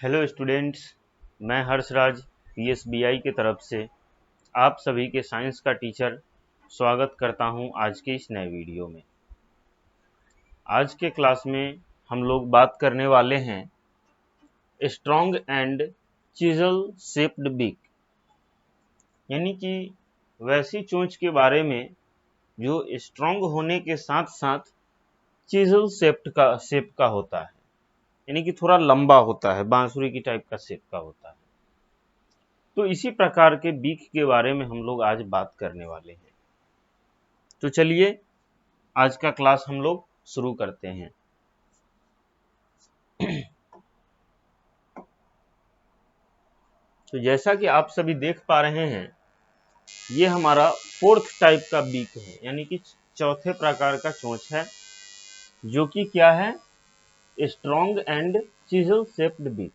Hello students, मैं हर्षराज पीएसबीआई की तरफ से आप सभी के साइंस का टीचर स्वागत करता हूं आज के इस नए वीडियो में। आज के क्लास में हम लोग बात करने वाले हैं strong and chisel shaped beak, यानी कि वैसी चोंच के बारे में जो स्ट्रॉन्ग होने के साथ साथ चिजल शेप का होता है, यानी कि थोड़ा लंबा होता है, बांसुरी की टाइप का शेप का होता है। तो इसी प्रकार के बीक के बारे में हम लोग आज बात करने वाले हैं। तो चलिए आज का क्लास हम लोग शुरू करते हैं। तो जैसा कि आप सभी देख पा रहे हैं, ये हमारा फोर्थ टाइप का बीक है, यानी कि चौथे प्रकार का चोंच है, जो कि क्या है, strong and chisel shaped beak,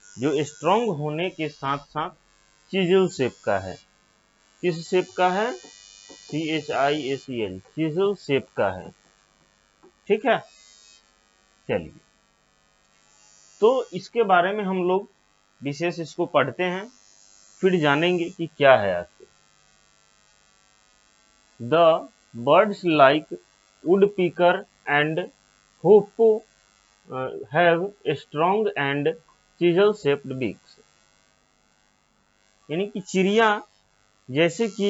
जो स्ट्रॉन्ग होने के साथ साथ चिजल शेप का है। किस शेप का है? CHISEL, चिजल शेप का है। ठीक है, चलिए तो इसके बारे में हम लोग विशेष इसको पढ़ते हैं, फिर जानेंगे कि क्या है आखिर। The birds like woodpecker and hoopoe have strong and chisel shaped beaks, यानी कि चिड़िया जैसे कि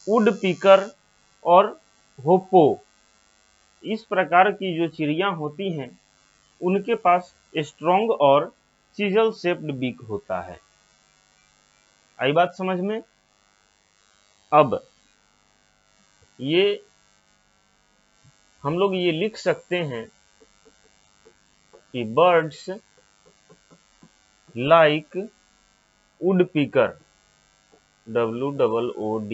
वुडपीकर और होपो, इस प्रकार की जो चिड़िया होती हैं उनके पास स्ट्रॉन्ग और चिजल शेप्ड बीक होता है। आई बात समझ में? अब ये हम लोग ये लिख सकते हैं कि birds like woodpecker, WOODPECKER,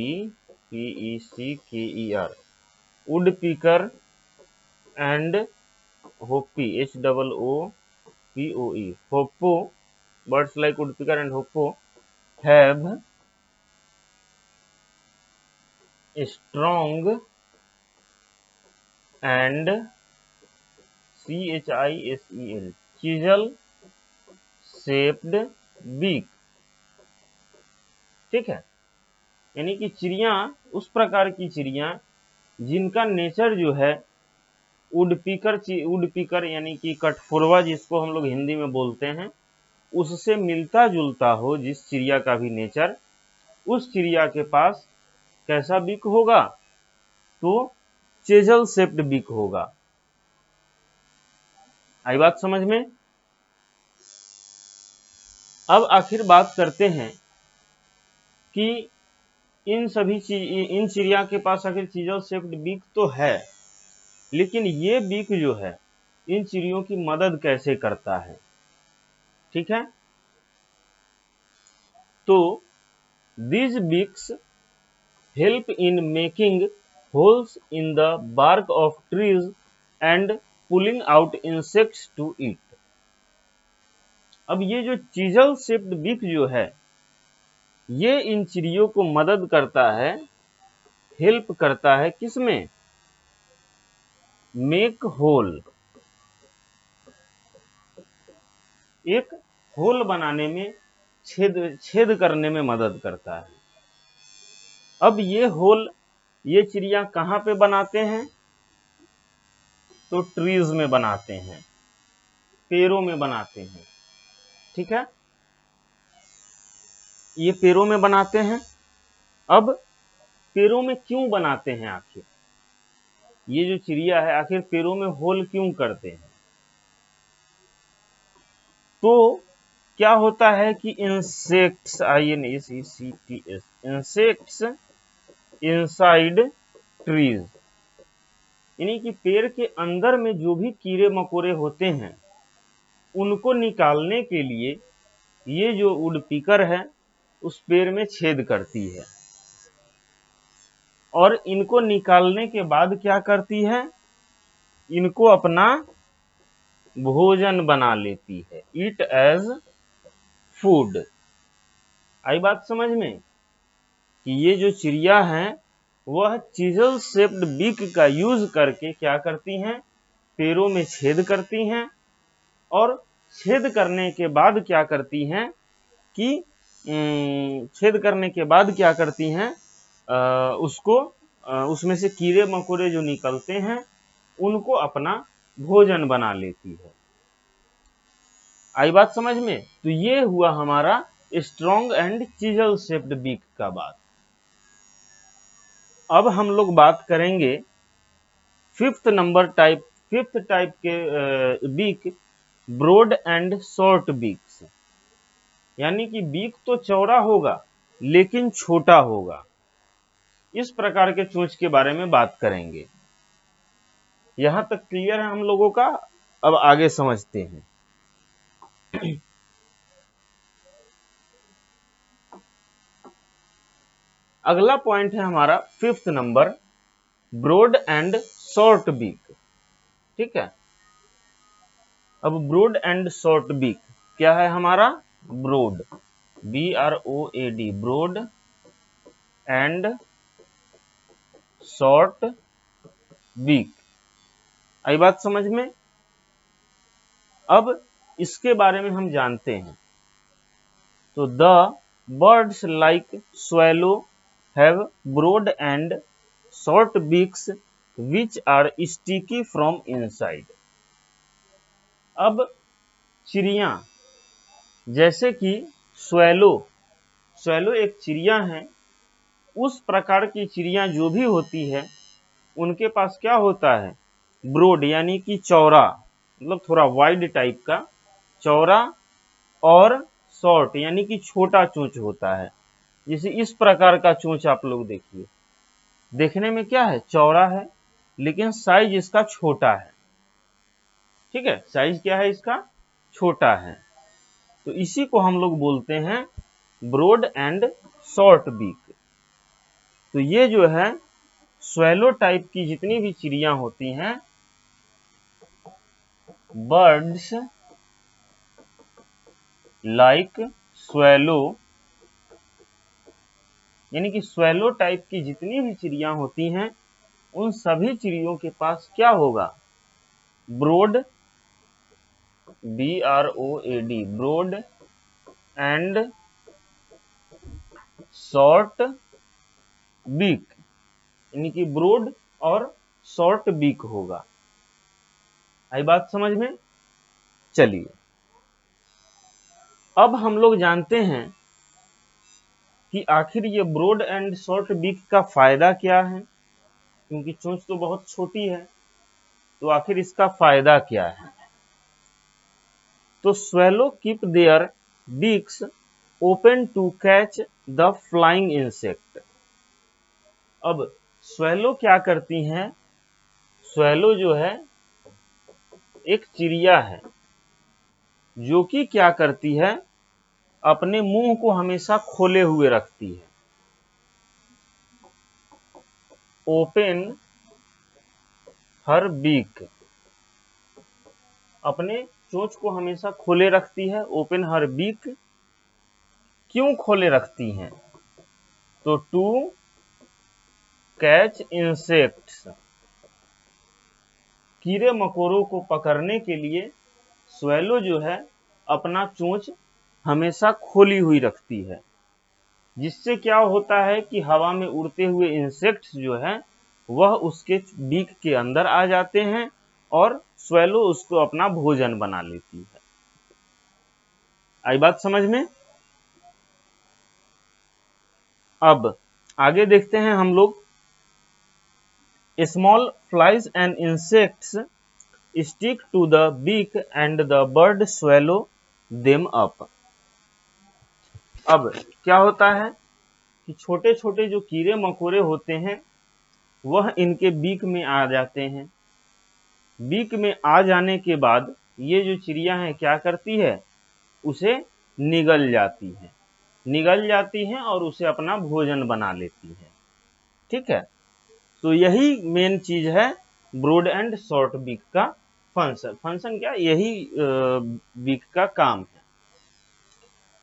woodpecker and hoopoe, HOOPOE, hoopoe, birds like woodpecker and hoopoe have strong and CHISEL, chisel shaped beak। ठीक है, यानी कि चिड़िया, उस प्रकार की चिड़िया जिनका नेचर जो है वुडपीकर यानी कि कठफोरवा, जिसको हम लोग हिंदी में बोलते हैं, उससे मिलता जुलता हो, जिस चिड़िया का भी नेचर, उस चिड़िया के पास कैसा बीक होगा? तो चिजल शेप्ड बीक होगा। आई बात समझ में? अब आखिर बात करते हैं कि इन चिड़िया के पास आखिर चिजल शेप्ड बीक तो है, लेकिन ये बीक जो है इन चिड़ियों की मदद कैसे करता है? ठीक है, तो these beaks help in making holes in the bark of trees and pulling out insects to eat। अब ये जो चिजल शेप्ड बीक जो है, ये इन चिड़ियों को मदद करता है, हेल्प करता है किसमें? मेक होल, एक होल बनाने में, छेद करने में मदद करता है। अब ये होल ये चिड़िया कहाँ पे बनाते हैं? तो ट्रीज में बनाते हैं, पेड़ों में बनाते हैं। ठीक है, ये पेड़ों में बनाते हैं। अब पेड़ों में क्यों बनाते हैं आखिर? ये जो चिड़िया है आखिर पेड़ों में होल क्यों करते हैं? तो क्या होता है कि insects, INSECTS, insects inside trees, यानी कि पेड़ के अंदर में जो भी कीड़े मकोड़े होते हैं उनको निकालने के लिए ये जो वुडपीकर है उस पेड़ में छेद करती है, और इनको निकालने के बाद क्या करती है? इनको अपना भोजन बना लेती है, ईट एज फूड। आई बात समझ में कि ये जो चिड़िया हैं वह चिजल शेप्ड बीक का यूज करके क्या करती हैं? पेड़ों में छेद करती हैं और छेद करने के बाद क्या करती हैं कि छेद करने के बाद क्या करती हैं, उसको उसमें से कीड़े मकोड़े जो निकलते हैं उनको अपना भोजन बना लेती है। आई बात समझ में? तो ये हुआ हमारा strong and chisel shaped beak का बात। अब हम लोग बात करेंगे फिफ्थ टाइप के beak, broad and short beaks, यानी कि बीक तो चौड़ा होगा लेकिन छोटा होगा। इस प्रकार के चोंच के बारे में बात करेंगे। यहां तक क्लियर है हम लोगों का? अब आगे समझते हैं। अगला पॉइंट है हमारा fifth number, broad and short beak. ठीक है, अब ब्रॉड एंड शॉर्ट बीक क्या है हमारा? Broad, BROAD, broad and short beak. आई बात समझ में? अब इसके बारे में हम जानते हैं। तो the birds like swallow have broad and short beaks which are sticky from inside। अब चिड़िया जैसे कि स्वैलो एक चिड़िया है, उस प्रकार की चिड़िया जो भी होती है उनके पास क्या होता है? ब्रॉड यानी कि चौड़ा, मतलब थोड़ा वाइड टाइप का चौड़ा, और शॉर्ट यानी कि छोटा चोंच होता है। जैसे इस प्रकार का चोंच आप लोग देखिए, देखने में क्या है? चौड़ा है, लेकिन साइज इसका छोटा है। ठीक है, साइज क्या है इसका? छोटा है। तो इसी को हम लोग बोलते हैं ब्रॉड एंड शॉर्ट बीक। तो ये जो है स्वैलो टाइप की जितनी भी चिड़िया होती हैं, बर्ड्स लाइक स्वैलो, यानी कि स्वैलो टाइप की जितनी भी चिड़िया होती हैं उन सभी चिड़ियों के पास क्या होगा? Broad, BROAD, broad and short beak, यानी कि ब्रॉड और शॉर्ट बीक होगा। आई बात समझ में? चलिए, अब हम लोग जानते हैं कि आखिर ये ब्रॉड एंड शॉर्ट बीक का फायदा क्या है, क्योंकि चोंच तो बहुत छोटी है, तो आखिर इसका फायदा क्या है? तो swallow keep their beaks open to catch the flying insect। अब swallow क्या करती हैं? swallow जो है एक चिड़िया है जो कि क्या करती है? अपने मुंह को हमेशा खोले हुए रखती है। ओपन हर बीक, अपने चोंच को हमेशा खोले रखती है। ओपन हर बीक, क्यों खोले रखती हैं? तो टू कैच इंसेक्ट्स, कीड़े मकोड़ों को पकड़ने के लिए स्वैलो जो है अपना चोंच हमेशा खोली हुई रखती है, जिससे क्या होता है कि हवा में उड़ते हुए इंसेक्ट्स जो है वह उसके बीक के अंदर आ जाते हैं और स्वैलो उसको अपना भोजन बना लेती है। आई बात समझ में? अब आगे देखते हैं हम लोग। Small flies and insects stick to the beak and the bird swallow them up. अब क्या होता है कि छोटे छोटे जो कीड़े मकोड़े होते हैं वह इनके बीक में आ जाते हैं। बीक में आ जाने के बाद ये जो चिड़िया है क्या करती है? उसे निगल जाती हैं और उसे अपना भोजन बना लेती है। ठीक है, तो यही मेन चीज है ब्रॉड एंड शॉर्ट बीक का फंक्शन क्या? यही बीक का काम है।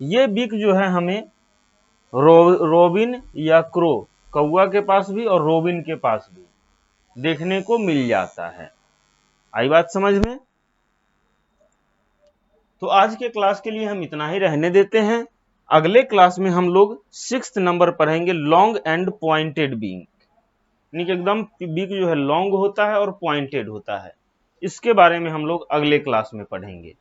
ये बीक जो है हमें रोबिन या क्रो, कौवा के पास भी और रोबिन के पास भी देखने को मिल जाता है। आई बात समझ में? तो आज के क्लास के लिए हम इतना ही रहने देते हैं। अगले क्लास में हम लोग 6th नंबर पढ़ेंगे, लॉन्ग एंड पॉइंटेड बीक, यानी कि एकदम बीक जो है लॉन्ग होता है और पॉइंटेड होता है। इसके बारे में हम लोग अगले क्लास में पढ़ेंगे।